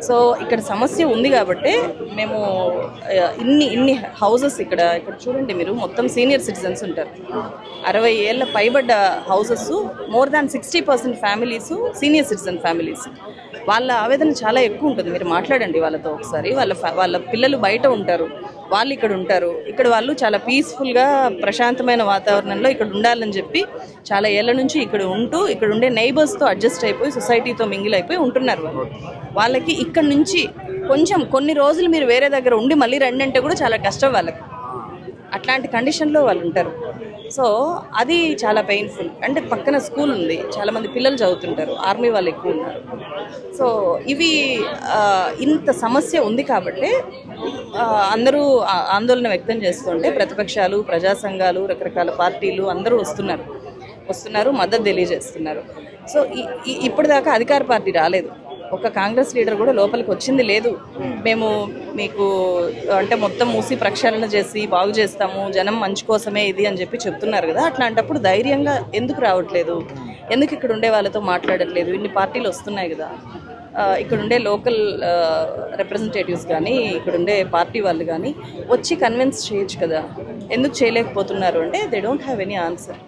So ఇక్కడ సమస్య ఉంది కాబట్టి మేము ఇన్ని హౌసెస్ ఇక్కడ చూడండి మీరు, మొత్తం సీనియర్ సిటిజన్స్ ఉంటారు. 60 ఏళ్ళ పైబడ్డ houses, more than 60% families senior citizen families. వాళ్ళ ఆవేదన చాలా ఎక్కువ ఉంటుంది. మీరు మాట్లాడండి వాళ్ళతో ఒకసారి. వాళ్ళ పిల్లలు బయట ఉంటారు, వాళ్ళు ఇక్కడ ఉంటారు. ఇక్కడ వాళ్ళు చాలా పీస్ఫుల్గా ప్రశాంతమైన వాతావరణంలో ఇక్కడ ఉండాలని చెప్పి చాలా ఏళ్ళ నుంచి ఇక్కడ ఉంటూ ఇక్కడ ఉండే నైబర్స్తో అడ్జస్ట్ అయిపోయి సొసైటీతో మింగిల్ అయిపోయి ఉంటున్నారు. వాళ్ళకి ఇక్కడ నుంచి కొంచెం కొన్ని రోజులు మీరు వేరే దగ్గర ఉండి మళ్ళీ రండి అంటే కూడా చాలా కష్టం వాళ్ళకి. అట్లాంటి కండిషన్లో వాళ్ళు ఉంటారు. సో అది చాలా పెయిన్ఫుల్. అంటే పక్కన స్కూల్ ఉంది, చాలామంది పిల్లలు చదువుతుంటారు, ఆర్మీ వాళ్ళు ఎక్కువ ఉన్నారు. సో ఇవి ఇంత సమస్య ఉంది కాబట్టి అందరూ ఆందోళన వ్యక్తం చేస్తుంటే ప్రతిపక్షాలు, ప్రజా సంఘాలు, రకరకాల పార్టీలు అందరూ వస్తున్నారు, మద్దతు తెలియజేస్తున్నారు. సో ఇప్పటిదాకా అధికార పార్టీ రాలేదు, ఒక కాంగ్రెస్ లీడర్ కూడా లోపలికి వచ్చింది లేదు. మేము మీకు అంటే మొత్తం మూసి ప్రక్షాళన చేసి బాగు చేస్తాము, జనం మంచి కోసమే ఇది అని చెప్పి చెప్తున్నారు కదా. అట్లాంటప్పుడు ధైర్యంగా ఎందుకు రావట్లేదు? ఎందుకు ఇక్కడ ఉండే వాళ్ళతో మాట్లాడట్లేదు? ఇన్ని పార్టీలు వస్తున్నాయి కదా. ఇక్కడ ఉండే లోకల్ రిప్రజెంటేటివ్స్ కానీ ఇక్కడ ఉండే పార్టీ వాళ్ళు కానీ వచ్చి కన్విన్స్ చేయొచ్చు కదా. ఎందుకు చేయలేకపోతున్నారు అంటే they don't have any answer.